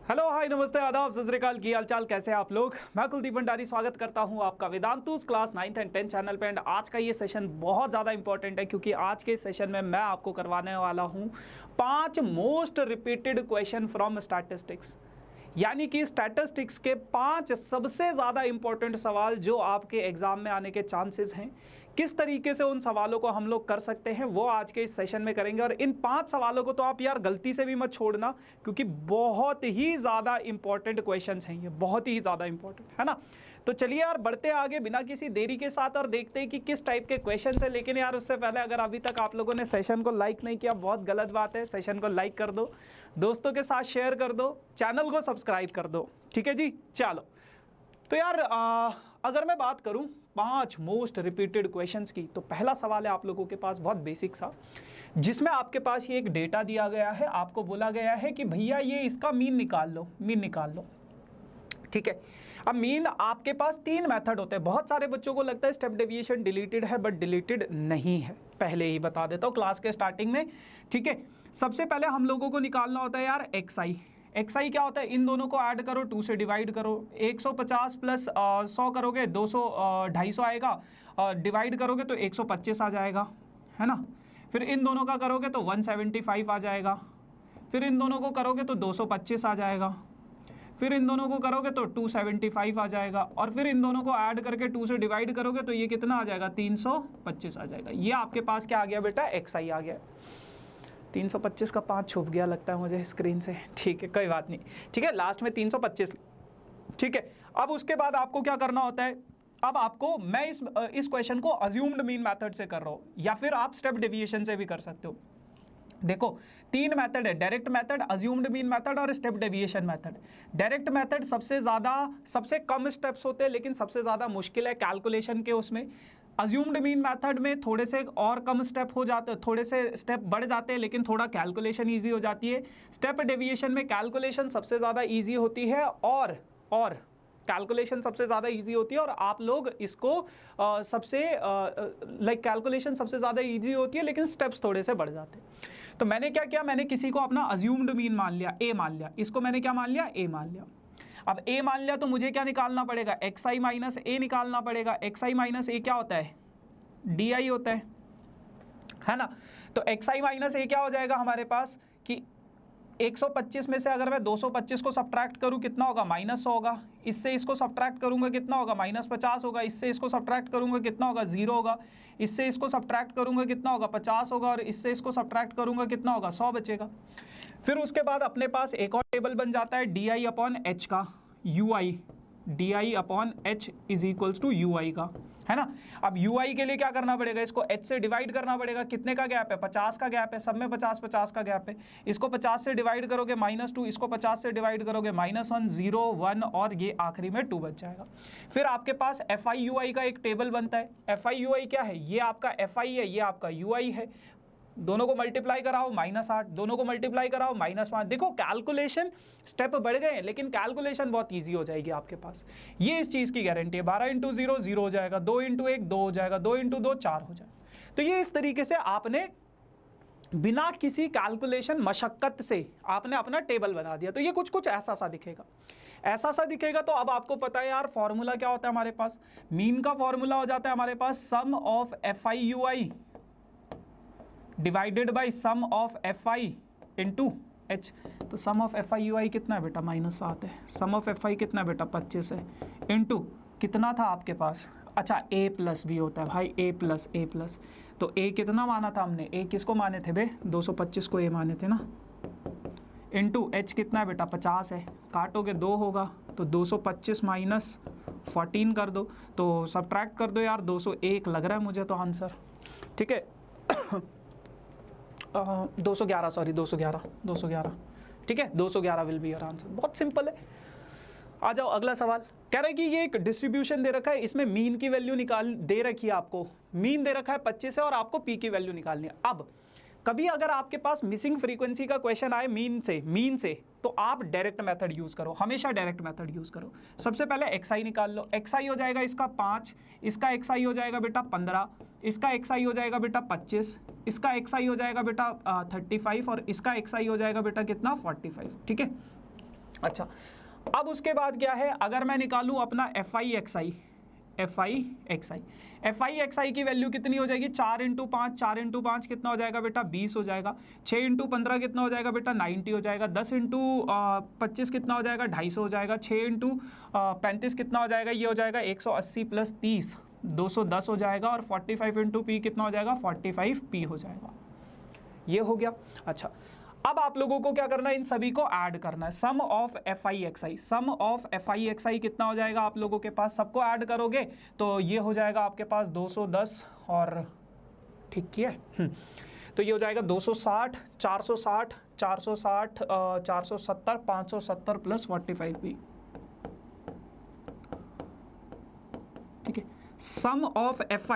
Hello hi नमस्ते आदाब सत श्री अकाल, की हाल चाल, कैसे हैं आप लोग। मैं कुलदीप भंडारी स्वागत करता हूं आपका Vedantu's class 9th and 10th channel पे। एंड आज का ये सेशन बहुत ज़्यादा इंपॉर्टेंट है क्योंकि आज के सेशन में मैं आपको करवाने वाला हूं 5 most repeated question from statistics, यानी कि स्टैटिस्टिक्स के 5 सबसे ज़्यादा इंपॉर्टेंट सवाल जो आपके एग्जाम में आने के चांसेस हैं। किस तरीके से उन सवालों को हम लोग कर सकते हैं वो आज के इस सेशन में करेंगे। और इन 5 सवालों को तो आप यार गलती से भी मत छोड़ना क्योंकि बहुत ही ज़्यादा इंपॉर्टेंट क्वेश्चंस हैं ये, बहुत ही ज़्यादा इंपॉर्टेंट है ना। तो चलिए यार बढ़ते आगे बिना किसी देरी के साथ और देखते हैं कि किस टाइप के क्वेश्चन है। लेकिन यार उससे पहले अगर अभी तक आप लोगों ने सेशन को लाइक नहीं किया, बहुत गलत बात है। सेशन को लाइक कर दो, दोस्तों के साथ शेयर कर दो, चैनल को सब्सक्राइब कर दो, ठीक है जी। चलो तो यार अगर मैं बात करूं 5 मोस्ट रिपीटेड क्वेश्चंस की, तो पहला सवाल है आप लोगों के पास बहुत बेसिक सा, जिसमें आपके पास ये एक डेटा दिया गया है। आपको बोला गया है कि भैया ये इसका मीन निकाल लो, मीन निकाल लो, ठीक है। अब मीन आपके पास 3 मेथड होते हैं। बहुत सारे बच्चों को लगता है स्टेप डेविएशन डिलीटेड है, बट डिलीटेड नहीं है, पहले ही बता देता हूँ क्लास के स्टार्टिंग में, ठीक है। सबसे पहले हम लोगों को निकालना होता है यार एक्स आई क्या होता है, इन दोनों को ऐड करो, 2 से डिवाइड करो, 150 प्लस 100 करोगे 200 250 आएगा, डिवाइड करोगे तो 125 आ जाएगा, है ना। फिर इन दोनों का करोगे तो 175 आ जाएगा, फिर इन दोनों को करोगे तो 225 आ जाएगा, फिर इन दोनों को करोगे तो 275 आ जाएगा, और फिर इन दोनों को ऐड करके 2 से डिवाइड करोगे तो ये कितना आ जाएगा, 325 आ जाएगा। ये आपके पास क्या आ गया बेटा, एक्स आई आ गया। 325 का 5 छुप गया लगता है मुझे स्क्रीन से, ठीक है कोई बात नहीं, ठीक है। लास्ट में 325, ठीक है। अब उसके बाद आपको क्या करना होता है, अब आपको मैं इस क्वेश्चन को अज्यूम्ड मीन मेथड से कर रहा हूँ, या फिर आप स्टेप डेविएशन से भी कर सकते हो। देखो 3 मेथड है, direct method, assumed mean method और step deviation method. Direct method सबसे कम स्टेप्स होते हैं लेकिन सबसे ज़्यादा मुश्किल है कैलकुलेशन के उसमें। अज्यूम्ड मीन मेथड में थोड़े से और कम स्टेप हो जाते हैं, थोड़े से स्टेप बढ़ जाते हैं लेकिन थोड़ा कैलकुलेशन ईजी हो जाती है। स्टेप डेविएशन में कैलकुलेशन सबसे ज़्यादा ईजी होती है और कैलकुलेशन सबसे ज़्यादा इजी होती है, और आप लोग इसको कैलकुलेशन सबसे ज़्यादा इजी होती है लेकिन स्टेप्स थोड़े से बढ़ जाते हैं। तो मैंने क्या किया, मैंने किसी को अपना अज्यूम्ड मीन मान लिया, ए मान लिया, इसको मैंने क्या मान लिया, ए मान लिया। अब ए मान लिया तो मुझे क्या निकालना पड़ेगा, एक्स आई माइनस ए निकालना पड़ेगा। एक्स आई माइनस ए क्या होता है, डी आई होता है ना। तो एक्स आई माइनस ए क्या हो जाएगा हमारे पास कि 125 में से अगर मैं 225 को सब्ट्रैक्ट करूं कितना होगा, -100 होगा। इससे इसको सब्ट्रैक्ट करूंगा कितना होगा, -50 होगा। इससे इसको सब्ट्रैक्ट करूंगा कितना होगा, 0 होगा। इससे इसको सब्ट्रैक्ट करूंगा कितना होगा, 50 होगा। और इससे इसको सब्ट्रैक्ट करूंगा कितना होगा, 100 बचेगा। फिर उसके बाद अपने पास एक और टेबल बन जाता है डी आई अपॉन एच का, U I, D I upon H is equals to U I का, है ना। अब यू आई के लिए क्या करना पड़ेगा, इसको एच से डिवाइड करना पड़ेगा। कितने का गैप है, 50 का गैप है, सब में 50 का गैप है। इसको 50 से डिवाइड करोगे -2, इसको 50 से डिवाइड करोगे -1, 0, 1 और ये आखिरी में 2 बच जाएगा। फिर आपके पास एफ आई यू आई का एक टेबल बनता है। एफ आई यू आई क्या है, ये आपका एफ आई है, ये आपका यू आई है। दोनों को मल्टीप्लाई कराओ -8, दोनों को मल्टीप्लाई कराओ -5। देखो कैलकुलेशन स्टेप बढ़ गए हैं लेकिन कैलकुलेशन बहुत इजी हो जाएगी आपके पास, ये इस चीज़ की गारंटी है। 12 × 0 0 हो जाएगा, 2 × 1 2 हो जाएगा, 2 × 2 4 हो जाएगा। तो ये इस तरीके से आपने बिना किसी कैलकुलेशन मशक्कत से आपने अपना टेबल बना दिया। तो ये कुछ ऐसा सा दिखेगा। तो अब आपको पता है यार फॉर्मूला क्या होता है हमारे पास, मीन का फॉर्मूला हो जाता है हमारे पास sum of F I U I divided by sum of F I into H. तो sum of F I U I कितना है बेटा, -7 है। सम ऑफ एफ आई कितना है बेटा, 25 है। इंटू कितना था आपके पास, अच्छा ए प्लस भी होता है भाई, ए प्लस। तो ए कितना माना था हमने, ए किसको माने थे बे, 225 को ए माने थे ना। इंटू एच कितना है बेटा, 50 है। काटोगे 2 होगा तो 225 माइनस 14 कर दो, तो सब्ट्रैक्ट कर दो यार, 201 लग रहा है मुझे तो आंसर, ठीक है। 211 ठीक है, 211 विल बी योर आंसर। बहुत सिंपल है। आ जाओ अगला सवाल। कह रहे हैं कि ये एक डिस्ट्रीब्यूशन दे रखा है, इसमें मीन की वैल्यू निकाल दे रखी है आपको, मीन दे रखा है 25 है और आपको पी की वैल्यू निकालनी है। अब कभी अगर आपके पास मिसिंग फ्रीक्वेंसी का क्वेश्चन आए मीन से तो आप डायरेक्ट मेथड यूज करो, हमेशा डायरेक्ट मेथड यूज करो। सबसे पहले एक्स आई निकाल लो। एक्स आई हो जाएगा इसका 5, इसका एक्स आई हो जाएगा बेटा 15, इसका एक्स आई हो जाएगा बेटा 25, इसका एक्स आई हो जाएगा बेटा 35 और इसका एक्स आई हो जाएगा बेटा कितना 45, ठीक है। अच्छा, अब उसके बाद क्या है, अगर मैं निकालूं अपना एफ आई एक्स आई की वैल्यू कितनी हो जाएगी, 4 इंटू 5, 4 इंटू 5 कितना हो जाएगा बेटा 20 हो जाएगा, 6 इंटू 15 कितना हो जाएगा बेटा 90 हो जाएगा, 10 इंटू 25 कितना हो जाएगा 250 हो जाएगा, 6 इंटू 35 कितना हो जाएगा, ये हो जाएगा 180 प्लस 30 210 हो जाएगा, और 45 इंटू पी कितना हो जाएगा 45 पी हो जाएगा, ये हो गया। अच्छा, अब आप लोगों को क्या करना है, इन सभी को ऐड करना है, sum of F I X I, sum of F I X I कितना हो जाएगा आप लोगों के पास, सबको ऐड करोगे तो ये हो जाएगा आपके पास 210 और ठीक किया तो ये हो जाएगा 260 460 460 470 570 प्लस 45 भी, ठीक है। सम ऑफ एफ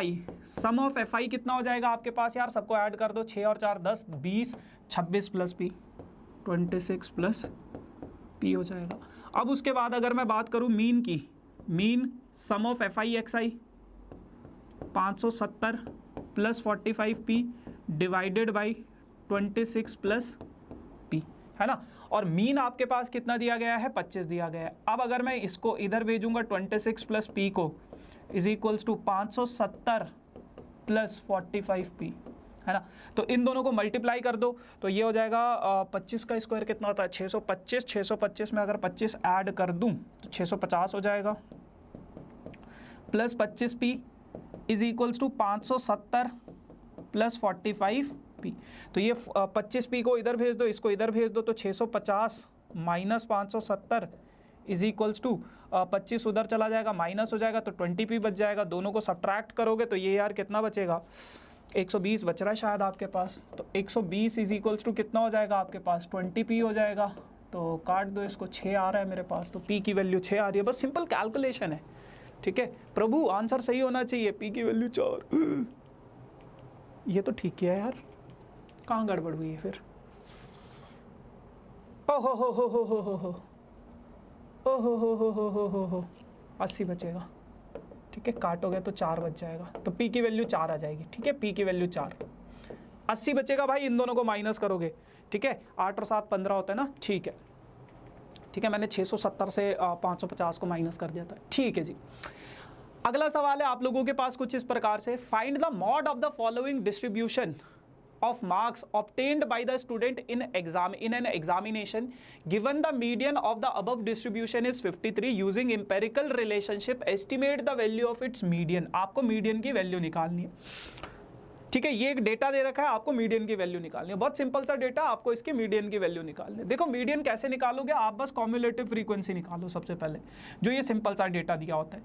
आई कितना हो जाएगा आपके पास यार, सबको ऐड कर दो, 6 और 4 10 20 26 प्लस पी 26 प्लस पी हो जाएगा। अब उसके बाद अगर मैं बात करूं मीन की, mean sum of F I X I 570 plus 45 P divided by 26 plus P, है ना, और मीन आपके पास कितना दिया गया है 25 दिया गया है। अब अगर मैं इसको इधर भेजूंगा 26 प्लस पी को is equals to 570 plus 45 P, है ना, तो इन दोनों को मल्टीप्लाई कर दो तो ये हो जाएगा 25 का स्क्वायर कितना होता है 625, 625 में अगर 25 ऐड कर दूं तो 650 हो जाएगा, plus 25 P is equals to 570 plus 45 P, तो ये 25 पी को इधर भेज दो, इसको इधर भेज दो, तो 650 माइनस 570 इज इक्वल्स टू 25 उधर चला जाएगा माइनस हो जाएगा तो 20 पी बच जाएगा, दोनों को सब्ट्रैक्ट करोगे तो ये यार कितना बचेगा 120 बच रहा है शायद आपके पास, तो 120 इज इक्वल्स टू कितना हो जाएगा आपके पास 20 पी हो जाएगा, तो काट दो इसको, 6 आ रहा है मेरे पास, तो पी की वैल्यू 6 आ रही है, बस सिंपल कैलकुलेशन है, ठीक है प्रभु, आंसर सही होना चाहिए, पी की वैल्यू 4 ये तो ठीक किया यार, कहाँ गड़बड़ हुई है फिर, ओ हो 80 बचेगा, ठीक है, काटोगे तो 4 बच जाएगा, तो पी की वैल्यू 4 आ जाएगी, ठीक है, पी की वैल्यू 4, 80 बचेगा भाई, इन दोनों को माइनस करोगे, ठीक है, 8 और 7 15 होता है ना, ठीक है, ठीक है, मैंने 670 से 550 को माइनस कर दिया था, ठीक है जी। अगला सवाल है आप लोगों के पास कुछ इस प्रकार से, find the mod of the following distribution of marks obtained by the student in an examination given the median of the above distribution is 53 using empirical relationship estimate the value of its median। आपको median की value निकालनी है, ठीक है, ये एक data दे रखा है, आपको मीडियन की वैल्यू निकालनी है, बहुत सिंपल सा डेटा, आपको इसकी मीडियन की वैल्यू निकालनी है। देखो मीडियन कैसे निकालोगे, आप बस कॉम्युलेटिव फ्रीक्वेंसी निकालो सबसे पहले, जो ये सिंपल सा डेटा दिया होता है,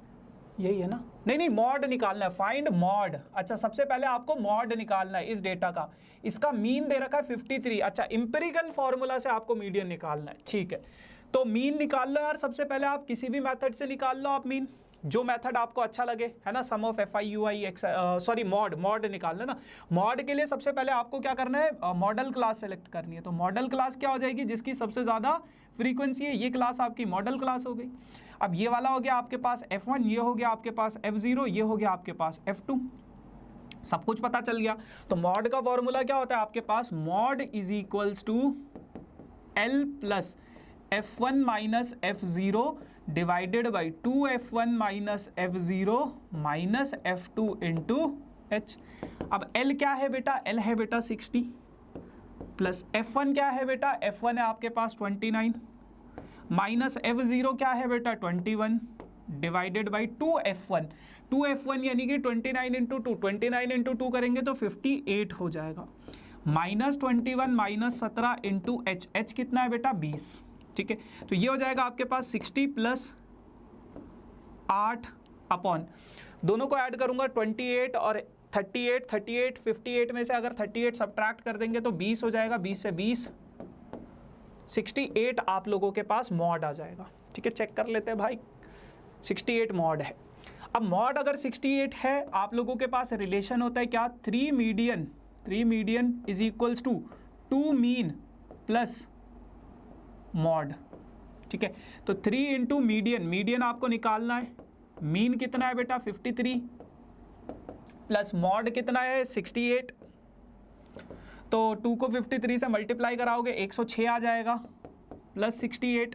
यही है ना, नहीं मॉड निकालना है, फाइंड मॉड, अच्छा सबसे पहले आपको मॉड निकालना है इस डेटा का, इसका मीन दे रखा है 53, अच्छा इंपेरिकल फॉर्मूला से आपको मीडियन निकालना है, ठीक है, तो मीन निकाल लो यार, सबसे पहले आप किसी भी मेथड से निकाल लो आप मीन, जो मेथड आपको अच्छा लगे, है ना, sum of F I U I X, sorry mod निकाल लेना। मॉड के लिए सबसे पहले आपको क्या करना है, मॉडल क्लास सेलेक्ट करनी है, तो मॉडल क्लास क्या हो जाएगी, जिसकी सबसे ज़्यादा फ्रीक्वेंसी है, ये क्लास आपकी मॉडल क्लास हो गई। अब ये वाला हो गया आपके पास F1, ये हो गया आपके पास F0, ये हो गया आपके पास F2, सब कुछ पता चल गया। तो मॉड का फॉर्मूला क्या होता है आपके पास, mod is equals to L plus F1 minus F0 divided by 2F1 minus F0 minus F2 into H। अब L क्या है बेटा, L है बेटा 60 प्लस F1 क्या है बेटा, F1 है आपके पास 29 माइनस F0 क्या है बेटा 21 डिवाइडेड बाई 2F1, 2F1 यानी कि 29 इंटू 2, 29 इंटू 2 करेंगे तो 58 हो जाएगा, minus 21 minus 17 into H, H कितना है बेटा 20, ठीक है, तो ये हो जाएगा आपके पास 60 प्लस 8 अपॉन, दोनों को ऐड करूंगा 28 और 38, 58 में से अगर 38 सब्ट्रैक्ट कर देंगे तो 20 हो जाएगा, 20 से 20 68 आप लोगों के पास मॉड आ जाएगा, ठीक है, चेक कर लेते हैं भाई, 68 मॉड है। अब मॉड अगर 68 है, आप लोगों के पास रिलेशन होता है क्या, 3 median is equals to 2 mean plus mode, ठीक है, तो 3 इंटू मीडियन आपको निकालना है, मीन कितना है बेटा 53 प्लस मॉड कितना है 68, तो 2 को 53 से मल्टीप्लाई कराओगे 106 आ जाएगा प्लस 68,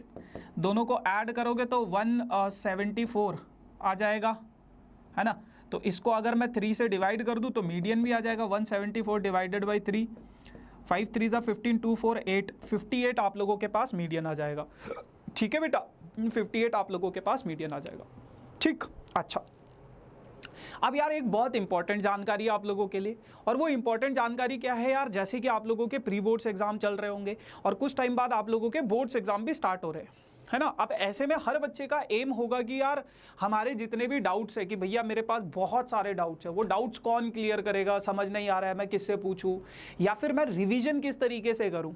दोनों को ऐड करोगे तो 174 आ जाएगा, है ना। तो इसको अगर मैं 3 से डिवाइड कर दूं तो मीडियन भी आ जाएगा 174 डिवाइडेड बाई 3, 5 3 ज़ा 15, 2 4 8, 58 आप लोगों के पास मीडियन आ जाएगा। ठीक है बेटा, 58 आप लोगों के पास मीडियन आ जाएगा। ठीक, अच्छा। अब यार एक बहुत इंपॉर्टेंट जानकारी है आप लोगों के लिए, और वो इंपॉर्टेंट जानकारी क्या है यार, जैसे कि आप लोगों के प्री बोर्ड्स एग्जाम चल रहे होंगे और कुछ टाइम बाद आप लोगों के बोर्ड्स एग्जाम भी स्टार्ट हो रहे हैं, है ना। अब ऐसे में हर बच्चे का एम होगा कि यार हमारे जितने भी डाउट्स है कि भैया मेरे पास बहुत सारे डाउट्स है, वो डाउट्स कौन क्लियर करेगा, समझ नहीं आ रहा है, मैं किससे पूछूं, या फिर मैं रिवीजन किस तरीके से करूं,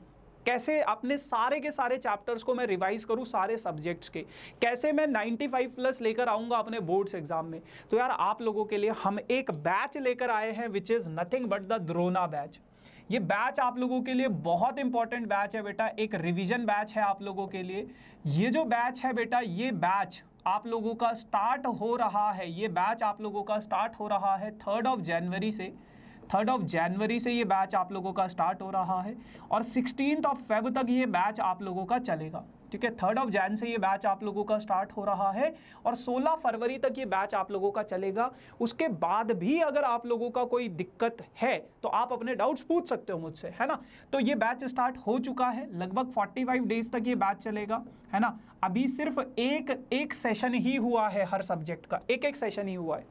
कैसे अपने सारे के सारे चैप्टर्स को मैं रिवाइज करूं, सारे सब्जेक्ट्स के, कैसे मैं 95 प्लस लेकर आऊंगा अपने बोर्ड्स एग्जाम में। तो यार आप लोगों के लिए हम एक बैच लेकर आए हैं which is nothing but the Drona batch. ये बैच आप लोगों के लिए बहुत इंपॉर्टेंट बैच है बेटा, एक रिवीजन बैच है आप लोगों के लिए। ये जो बैच है बेटा, ये बैच आप लोगों का स्टार्ट हो रहा है, ये बैच आप लोगों का स्टार्ट हो रहा है 3 जनवरी से। 3 जनवरी से ये बैच आप लोगों का स्टार्ट हो रहा है और 16 फेब तक ये बैच आप लोगों का चलेगा। ठीक है, 3 जैन से ये बैच आप लोगों का स्टार्ट हो रहा है और 16 फरवरी तक ये बैच आप लोगों का चलेगा। उसके बाद भी अगर आप लोगों का कोई दिक्कत है तो आप अपने डाउट्स पूछ सकते हो मुझसे, है ना। तो ये बैच स्टार्ट हो चुका है, लगभग 45 डेज तक ये बैच चलेगा, है ना। अभी सिर्फ एक सेशन ही हुआ है, हर सब्जेक्ट का एक सेशन ही हुआ है,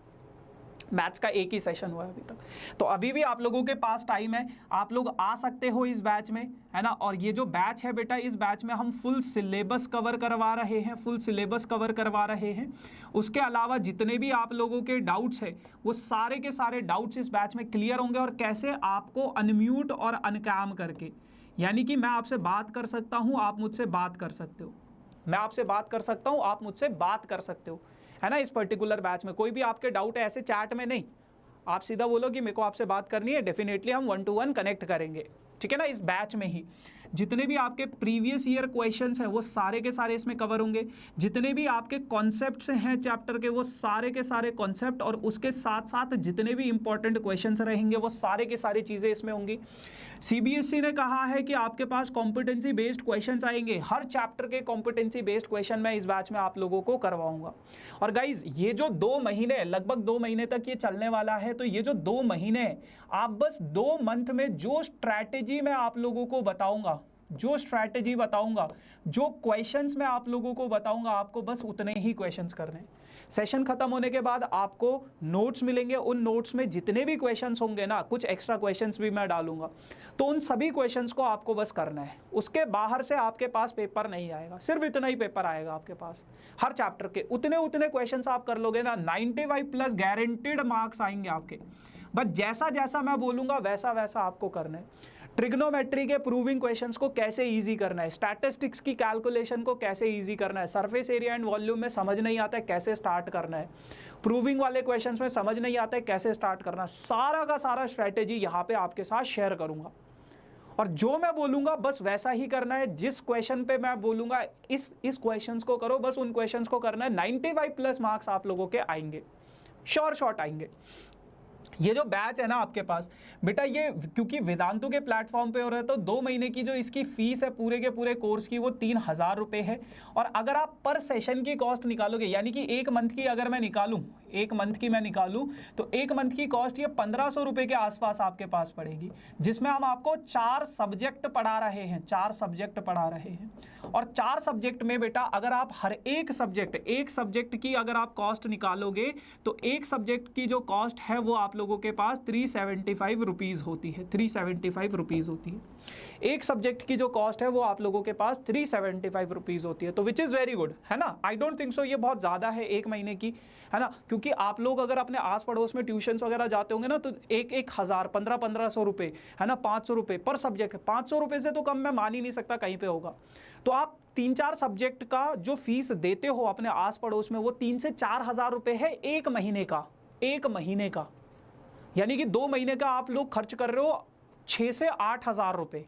बैच का एक ही सेशन हुआ है अभी तक। तो अभी भी आप लोगों के पास टाइम है, आप लोग आ सकते हो इस बैच में, है ना। और ये जो बैच है बेटा, इस बैच में हम फुल सिलेबस कवर करवा रहे हैं, फुल सिलेबस कवर करवा रहे हैं। उसके अलावा जितने भी आप लोगों के डाउट्स हैं वो सारे के सारे डाउट्स इस बैच में क्लियर होंगे, और कैसे आपको अनम्यूट और अनकैम करके, यानी कि मैं आपसे बात कर सकता हूँ, आप मुझसे बात कर सकते हो, मैं आपसे बात कर सकता हूँ, आप मुझसे बात कर सकते हो, है ना। इस पर्टिकुलर बैच में कोई भी आपके डाउट है ऐसे चैट में नहीं, आप सीधा बोलो कि मेरे को आपसे बात करनी है, डेफिनेटली हम 1 to 1 कनेक्ट करेंगे। ठीक है ना। इस बैच में ही जितने भी आपके प्रीवियस ईयर क्वेश्चंस हैं वो सारे के सारे इसमें कवर होंगे, जितने भी आपके कॉन्सेप्ट्स हैं चैप्टर के वो सारे के सारे कॉन्सेप्ट, और उसके साथ साथ जितने भी इंपॉर्टेंट क्वेश्चंस रहेंगे वो सारे के सारी चीज़ें इसमें होंगी। सीबीएसई ने कहा है कि आपके पास कॉम्पिटेंसी बेस्ड क्वेश्चंस आएंगे, हर चैप्टर के कॉम्पिटेंसी बेस्ड क्वेश्चन मैं इस बैच में आप लोगों को करवाऊंगा। और गाइज ये जो 2 महीने, लगभग 2 महीने तक ये चलने वाला है, तो ये जो 2 महीने आप बस 2 मंथ में जो स्ट्रैटेजी मैं आप लोगों को बताऊंगा, जो स्ट्रैटेजी बताऊंगा, जो क्वेश्चंस मैं आप लोगों को बताऊंगा, आपको बस उतने ही क्वेश्चंस करने हैं। सेशन खत्म होने के बाद आपको नोट्स मिलेंगे, उन नोट्स में जितने भी क्वेश्चंस होंगे ना, कुछ एक्स्ट्रा क्वेश्चंस भी मैं डालूंगा, तो उन सभी क्वेश्चंस को आपको बस करना है। उसके बाहर से आपके पास पेपर नहीं आएगा, सिर्फ इतना ही पेपर आएगा आपके पास, हर चैप्टर के उतने क्वेश्चंस आप कर लोगे ना, 95 प्लस गारंटीड मार्क्स आएंगे आपके। बस जैसा जैसा मैं बोलूंगा वैसा वैसा आपको करना है। ट्रिग्नोमेट्री के प्रूविंग क्वेश्चंस को कैसे इजी करना है, स्टैटिस्टिक्स की कैलकुलेशन को कैसे इजी करना है, सरफेस एरिया एंड वॉल्यूम में समझ नहीं आता है कैसे स्टार्ट करना है, प्रूविंग वाले क्वेश्चंस में समझ नहीं आता है कैसे स्टार्ट करना है, सारा का सारा स्ट्रैटेजी यहाँ पे आपके साथ शेयर करूँगा। और जो मैं बोलूँगा बस वैसा ही करना है, जिस क्वेश्चन पे मैं बोलूँगा इस क्वेश्चंस को करो, बस उन क्वेश्चंस को करना है। 95 प्लस मार्क्स आप लोगों के आएंगे, शॉर्ट आएंगे। ये जो बैच है ना आपके पास बेटा, ये क्योंकि वेदांतु के प्लेटफॉर्म पे हो रहा है, तो 2 महीने की जो इसकी फीस है पूरे के पूरे कोर्स की वो 3000 रुपये है। और अगर आप पर सेशन की कॉस्ट निकालोगे, यानी कि 1 मंथ की अगर मैं निकालूं, 1 मंथ की मैं निकालूं, तो 1 मंथ की कॉस्ट ये 1500 रुपये के आसपास आपके पास पड़ेगी, जिसमें हम आपको 4 सब्जेक्ट पढ़ा रहे हैं, 4 सब्जेक्ट पढ़ा रहे हैं। और 4 सब्जेक्ट में बेटा अगर आप हर एक सब्जेक्ट की अगर आप कॉस्ट निकालोगे, तो एक सब्जेक्ट की जो कॉस्ट है वो आप लोगों के पास 375 रुपीज़ होती है, 375 रुपीज़ होती है। एक सब्जेक्ट की जो कॉस्ट है वो आप लोगों के पास 375 रुपीज़ होती है, तो विच इज़ वेरी गुड, है ना। आई डोंट थिंक सो ये बहुत ज़्यादा है 1 महीने की, है ना, क्योंकि आप लोग अगर अपने आस पड़ोस में ट्यूशन वगैरह जाते होंगे ना, तो 1,000 1500 रुपये, है ना, 500 रुपये पर सब्जेक्ट, 500 रुपये से तो कम मैं मान ही नहीं सकता कहीं पे होगा। तो आप 3-4 सब्जेक्ट का जो फीस देते हो अपने आस पड़ोस में, वो 3 से 4 हज़ार रुपये है 1 महीने का, 1 महीने का, यानी कि 2 महीने का आप लोग खर्च कर रहे हो 6 से 8 हज़ार रुपये,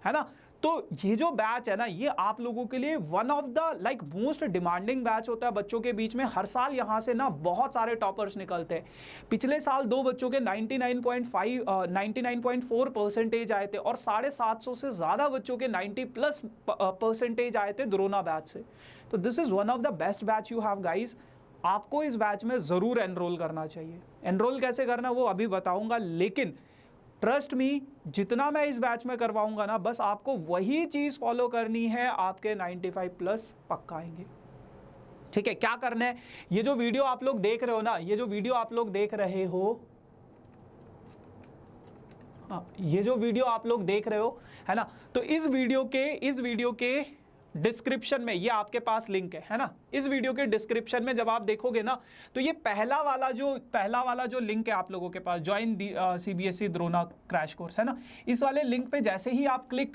है ना। तो ये जो बैच है ना, ये आप लोगों के लिए one of the like most demanding batch होता है बच्चों के बीच में। हर साल यहाँ से ना बहुत सारे टॉपर्स निकलते हैं। पिछले साल 2 बच्चों के 99.4% आए थे और 750 से ज़्यादा बच्चों के 90+ % आए थे द्रोणा बैच से। तो this is one of the best batch you have guys. आपको इस बैच में ज़रूर एनरोल करना चाहिए। एनरोल कैसे करना वो अभी बताऊंगा, लेकिन ट्रस्ट मी, जितना मैं इस बैच में करवाऊंगा ना, बस आपको वही चीज़ फॉलो करनी है, आपके 95+ पक्का आएंगे। ठीक है, क्या करना है, ये जो वीडियो आप लोग देख रहे हो ना, ये जो वीडियो आप लोग देख रहे हो, ये जो वीडियो आप लोग देख रहे हो है ना, तो इस वीडियो के डिस्क्रिप्शन में ये आपके पास लिंक है ना। इस वीडियो के डिस्क्रिप्शन में जब आप देखोगे ना, तो ये पहला वाला जो लिंक है आप लोगों के पास, join CBSE Drona crash course है ना, इस वाले लिंक पे जैसे ही आप क्लिक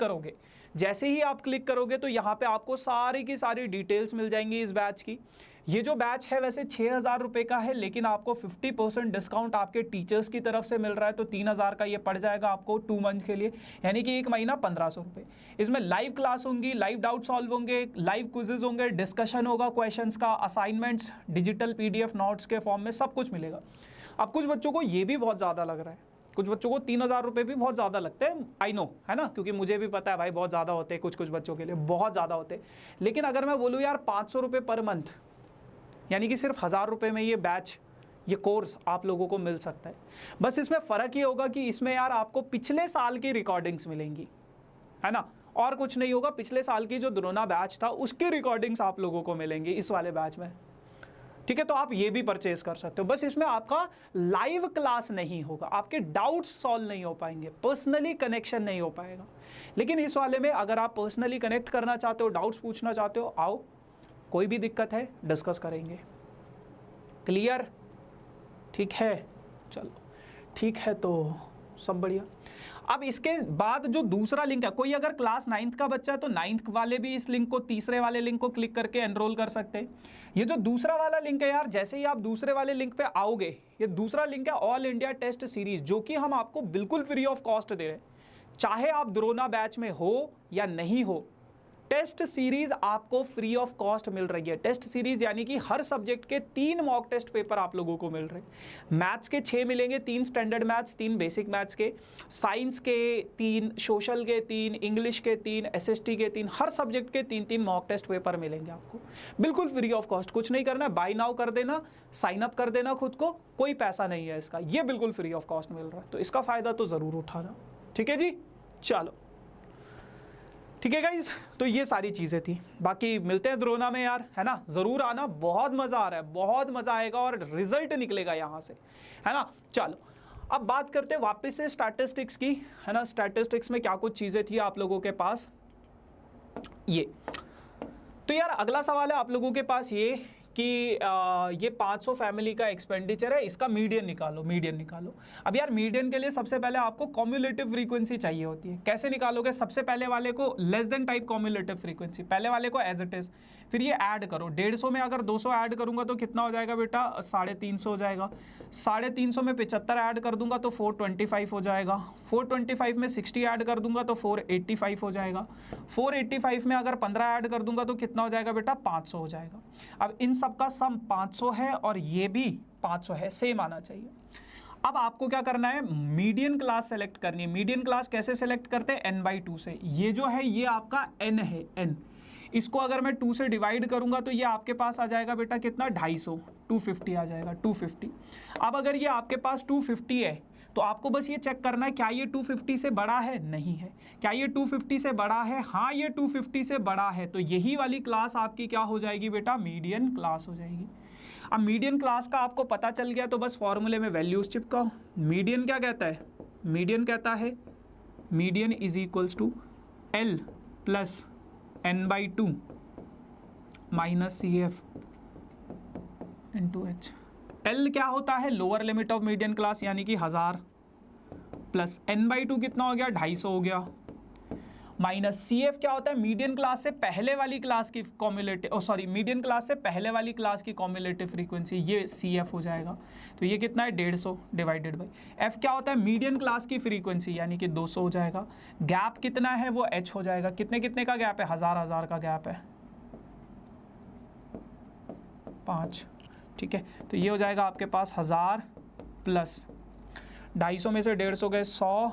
करोगे तो यहाँ पे आपको सारी की सारी डिटेल्स मिल जाएंगी इस बैच की। ये जो बैच है वैसे 6,000 रुपये का है, लेकिन आपको 50% डिस्काउंट आपके टीचर्स की तरफ से मिल रहा है, तो 3,000 का ये पड़ जाएगा आपको 2 मंथ के लिए, यानी कि 1 महीना 1,500 रुपये। इसमें लाइव क्लास होंगी, लाइव डाउट सॉल्व होंगे, लाइव क्विजेज होंगे, डिस्कशन होगा क्वेश्चंस का, असाइनमेंट्स डिजिटल PDF नोट्स के फॉर्म में सब कुछ मिलेगा। अब कुछ बच्चों को ये भी बहुत ज़्यादा लग रहा है, कुछ बच्चों को 3,000 रुपये भी बहुत ज़्यादा लगते हैं, आई नो है ना, क्योंकि मुझे भी पता है भाई बहुत ज़्यादा होते हैं, कुछ बच्चों के लिए बहुत ज़्यादा होते हैं। लेकिन अगर मैं बोलूँ यार 500 रुपये पर मंथ, यानी कि सिर्फ 1,000 रुपये में ये बैच, ये कोर्स आप लोगों को मिल सकता है। बस इसमें फ़र्क ये होगा कि इसमें यार आपको पिछले साल की रिकॉर्डिंग्स मिलेंगी, है ना, और कुछ नहीं होगा। पिछले साल की जो द्रोणा बैच था उसकी रिकॉर्डिंग्स आप लोगों को मिलेंगी इस वाले बैच में। ठीक है, तो आप ये भी परचेज कर सकते हो। बस इसमें आपका लाइव क्लास नहीं होगा, आपके डाउट्स सॉल्व नहीं हो पाएंगे, पर्सनली कनेक्शन नहीं हो पाएगा। लेकिन इस वाले में अगर आप पर्सनली कनेक्ट करना चाहते हो, डाउट्स पूछना चाहते हो, आओ, कोई भी दिक्कत है डिस्कस करेंगे। क्लियर? ठीक है, चलो ठीक है, तो सब बढ़िया। अब इसके बाद जो दूसरा लिंक है, कोई अगर क्लास 9th का बच्चा है तो 9th वाले भी इस लिंक को, तीसरे वाले लिंक को क्लिक करके एनरोल कर सकते हैं। ये जो दूसरा वाला लिंक है यार, जैसे ही आप दूसरे वाले लिंक पे आओगे, ये दूसरा लिंक है ऑल इंडिया टेस्ट सीरीज, जो कि हम आपको बिल्कुल फ्री ऑफ कॉस्ट दे रहे हैं। चाहे आप द्रोणा बैच में हो या नहीं हो, टेस्ट सीरीज आपको फ्री ऑफ कॉस्ट मिल रही है। टेस्ट सीरीज यानी कि हर सब्जेक्ट के 3 मॉक टेस्ट पेपर आप लोगों को मिल रहे हैं। मैथ्स के 6 मिलेंगे, 3 स्टैंडर्ड मैथ्स, 3 बेसिक मैथ्स के, साइंस के 3, सोशल के 3, इंग्लिश के 3, SST के 3, हर सब्जेक्ट के 3-3 मॉक टेस्ट पेपर मिलेंगे आपको बिल्कुल फ्री ऑफ कॉस्ट। कुछ नहीं करना है, बाय नाउ कर देना, साइन अप कर देना खुद को, कोई पैसा नहीं है इसका, ये बिल्कुल फ्री ऑफ कॉस्ट मिल रहा है, तो इसका फ़ायदा तो ज़रूर उठाना। ठीक है जी, चलो ठीक है गाइज, तो ये सारी चीज़ें थी। बाकी मिलते हैं द्रोणा में यार, है ना, ज़रूर आना, बहुत मज़ा आ रहा है, बहुत मज़ा आएगा और रिजल्ट निकलेगा यहाँ से, है ना। चलो अब बात करते हैं वापस से स्टैटिस्टिक्स की, है ना। स्टैटिस्टिक्स में क्या कुछ चीज़ें थी आप लोगों के पास, ये तो यार अगला सवाल है आप लोगों के पास ये कि ये 500 फैमिली का एक्सपेंडिचर है, इसका मीडियन निकालो। अब यार मीडियन के लिए सबसे पहले आपको कॉम्युलेटिव फ्रीक्वेंसी चाहिए होती है। कैसे निकालोगे? सबसे पहले वाले को less than type cumulative frequency, पहले वाले को एज इट इज, फिर ये ऐड करो। 150 में अगर 200 ऐड करूंगा तो कितना हो जाएगा बेटा? 350 हो जाएगा। 350 में 75 ऐड कर दूंगा तो 425 हो जाएगा। 425 में 60 ऐड कर दूंगा तो 485 हो जाएगा। 485 में अगर 15 ऐड कर दूंगा तो कितना हो जाएगा बेटा? 500 हो जाएगा। अब इन सबका सम 500 है और ये भी 500 है, सेम आना चाहिए। अब आपको क्या करना है? मीडियन क्लास सेलेक्ट करनी है। मीडियन क्लास कैसे सेलेक्ट करते हैं? n/2 से। ये जो है ये आपका n है, n। इसको अगर मैं 2 से डिवाइड करूंगा तो ये आपके पास आ जाएगा बेटा कितना? 250, 250 आ जाएगा, 250। अब अगर ये आपके पास 250 है तो आपको बस ये चेक करना है क्या ये 250 से बड़ा है? नहीं है। क्या ये 250 से बड़ा है? हाँ, ये 250 से बड़ा है। तो यही वाली क्लास आपकी क्या हो जाएगी बेटा? मीडियन क्लास हो जाएगी। अब मीडियन क्लास का आपको पता चल गया तो बस फॉर्मूले में वैल्यूज चिपकाओ। मीडियन क्या कहता है? मीडियन कहता है median is equals to L plus n/2 minus CF into H। L क्या होता है? Lower limit of median class यानी कि 1000 प्लस n/2 कितना हो गया? 250 हो गया, माइनस सी एफ क्या होता है, मीडियन क्लास से पहले वाली क्लास की कॉम्युलेटिव, सॉरी मीडियन क्लास से पहले वाली क्लास की कॉम्युलेटिव फ्रीक्वेंसी, ये सी एफ हो जाएगा। तो ये कितना है 150 डिवाइडेड बाई एफ क्या होता है, मीडियन क्लास की फ्रीक्वेंसी यानी कि 200 हो जाएगा। गैप कितना है वो एच हो जाएगा। कितने कितने का गैप है, 1000 का गैप है, 5, ठीक है। तो ये हो जाएगा आपके पास 1000 प्लस 250 में से 150 गए 100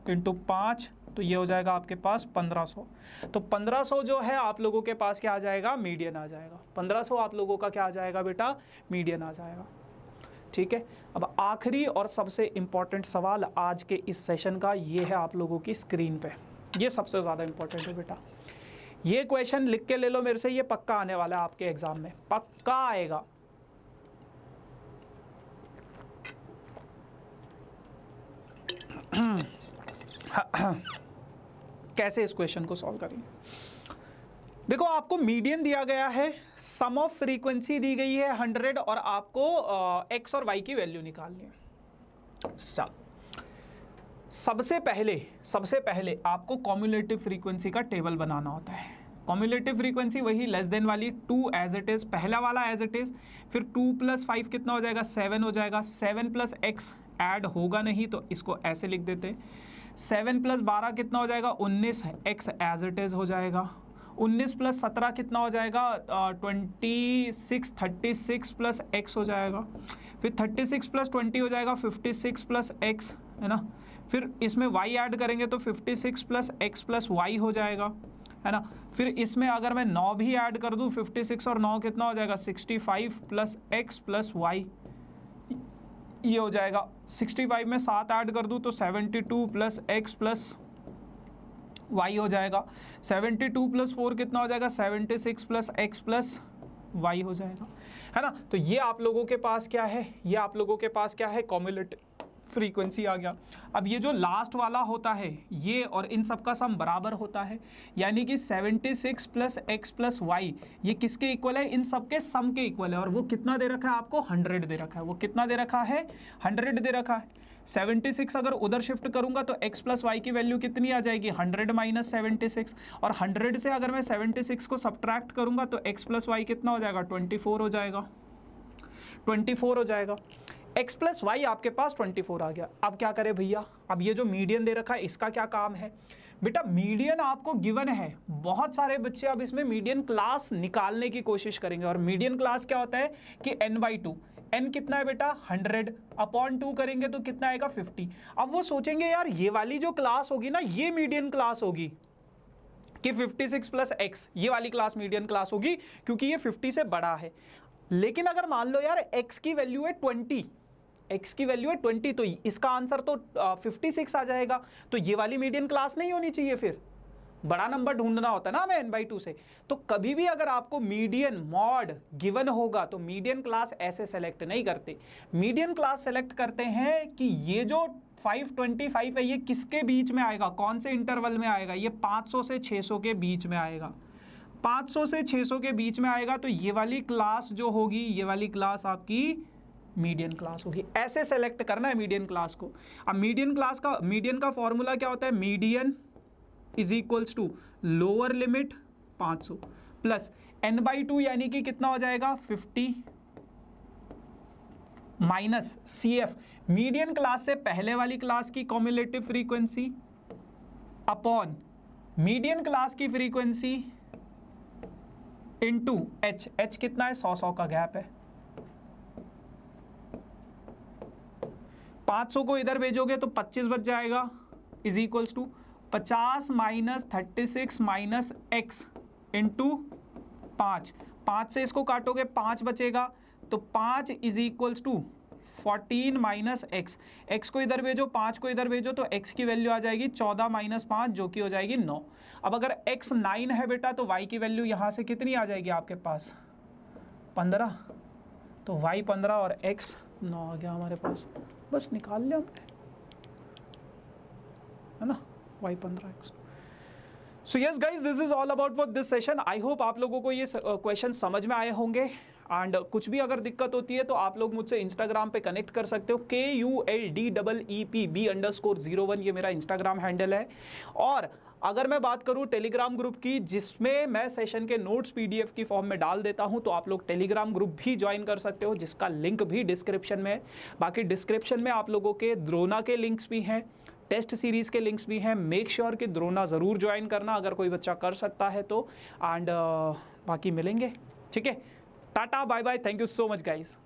इंटू 5, तो ये हो जाएगा आपके पास 1500। तो 1500 जो है आप लोगों के पास क्या आ जाएगा, मीडियन आ जाएगा। 1500 आप लोगों का क्या आ जाएगा बेटा, मीडियन आ जाएगा, ठीक है। अब आखिरी और सबसे इंपॉर्टेंट सवाल आज के इस सेशन का ये है आप लोगों की स्क्रीन पे, ये सबसे ज़्यादा इंपॉर्टेंट है बेटा। ये क्वेश्चन लिख के ले लो मेरे से, ये पक्का आने वाला है आपके एग्जाम में, पक्का आएगा। कैसे इस क्वेश्चन को सॉल्व करेंगे, देखो आपको मीडियन दिया गया है, सम ऑफ फ्रीक्वेंसी दी गई है 100 और आपको एक्स और वाई की वैल्यू निकालनी है। सबसे पहले आपको कॉम्युलेटिव फ्रीक्वेंसी का टेबल बनाना होता है। कॉम्युलेटिव फ्रीक्वेंसी वही लेस देन वाली 2 एज इट इज, पहला वाला एज इट इज, फिर 2 + 5 कितना हो जाएगा, 7 हो जाएगा। 7 + x ऐड होगा नहीं तो इसको ऐसे लिख देते। 7 + 12 कितना हो जाएगा, 19, x एज इट इज हो जाएगा। 19 + 17 कितना हो जाएगा, 26, 36 + x हो जाएगा। फिर 36 + 20 हो जाएगा 56 + x, है ना। फिर इसमें y ऐड करेंगे तो 56 + x + y हो जाएगा, है ना। फिर इसमें अगर मैं 9 भी ऐड कर दूं, 56 और 9 कितना हो जाएगा, 65 + x + y, ये हो जाएगा। 65 में 7 ऐड कर दूं तो 72 + x + y हो जाएगा। 72 + 4 कितना हो जाएगा, 76 + x + y हो जाएगा, है ना। तो ये आप लोगों के पास क्या है, ये आप लोगों के पास क्या है, कॉम्युलेटिव फ्रीक्वेंसी आ गया। अब ये जो लास्ट वाला होता है ये और इन सब का सम बराबर होता है, यानी कि 76 + x + y ये किसके इक्वल है, इन सब के सम के इक्वल है। और वो कितना दे रखा है आपको, 100 दे रखा है। वो कितना दे रखा है, 100 दे रखा है। 76 अगर उधर शिफ्ट करूंगा तो x + y की वैल्यू कितनी आ जाएगी, 100 - 76, और 100 से अगर मैं 76 को सब्ट्रैक्ट करूंगा तो x + y कितना हो जाएगा, 24 हो जाएगा, 24 हो जाएगा। x + y आपके पास 24 आ गया। अब क्या करें भैया, अब ये जो मीडियन दे रखा है इसका क्या काम है बेटा, मीडियन आपको गिवन है। बहुत सारे बच्चे अब इसमें मीडियन क्लास निकालने की कोशिश करेंगे, और मीडियन क्लास क्या होता है कि n/2, n कितना है बेटा, 100 / 2 करेंगे तो कितना आएगा, 50। अब वो सोचेंगे यार ये वाली जो क्लास होगी ना, ये मीडियन क्लास होगी कि 56 + x, ये वाली क्लास मीडियन क्लास होगी क्योंकि ये 50 से बड़ा है। लेकिन अगर मान लो यार x की वैल्यू है 20, x की वैल्यू है 20, तो इसका आंसर तो 56 आ जाएगा। तो ये वाली मीडियन क्लास नहीं होनी चाहिए, फिर बड़ा नंबर ढूंढना होता है ना हमें n/2 से। तो कभी भी अगर आपको मीडियन मॉड गिवन होगा तो मीडियन क्लास ऐसे सेलेक्ट नहीं करते। मीडियन क्लास सेलेक्ट करते हैं कि ये जो 525 है ये किसके बीच में आएगा, कौन से इंटरवल में आएगा, ये 500 से 600 के बीच में आएगा। 500 से 600 के बीच में आएगा तो ये वाली क्लास जो होगी, ये वाली क्लास आपकी मीडियन क्लास होगी। ऐसे सेलेक्ट करना है मीडियन क्लास को। अब मीडियन का फॉर्मूला क्या होता है, median = lower limit 500 plus n/2 यानी कि कितना हो जाएगा, 50 माइनस CF, मीडियन क्लास से पहले वाली क्लास की cumulative frequency upon median class की फ्रीक्वेंसी इनटू h कितना है, 100 का गैप है। 500 को इधर भेजोगे तो 25 बच जाएगा, = 50 - 36 - x इंटू 5। 5 से इसको काटोगे 5 बचेगा, तो 5 = 14 - x। x को इधर भेजो, 5 को इधर भेजो, तो x की वैल्यू आ जाएगी 14 - 5 जो कि हो जाएगी 9। अब अगर x 9 है बेटा तो y की वैल्यू यहाँ से कितनी आ जाएगी आपके पास, 15। तो y 15 और x 9 आ गया हमारे पास, बस निकाल लिया हमने, है ना, y 15 x। So yes guys, this is all about for this session. I hope आप लोगों को ये क्वेश्चन समझ में आए होंगे। एंड कुछ भी अगर दिक्कत होती है तो आप लोग मुझसे इंस्टाग्राम पे कनेक्ट कर सकते हो। KULDEEP_B_01 ये मेरा इंस्टाग्राम हैंडल है। और अगर मैं बात करूं टेलीग्राम ग्रुप की, जिसमें मैं सेशन के नोट्स PDF की फॉर्म में डाल देता हूं, तो आप लोग टेलीग्राम ग्रुप भी ज्वाइन कर सकते हो, जिसका लिंक भी डिस्क्रिप्शन में है। बाकी डिस्क्रिप्शन में आप लोगों के द्रोना के लिंक्स भी हैं, टेस्ट सीरीज़ के लिंक्स भी हैं। मेक श्योर कि द्रोना ज़रूर ज्वाइन करना अगर कोई बच्चा कर सकता है तो। एंड बाकी मिलेंगे, ठीक है। Tata bye bye, thank you so much guys.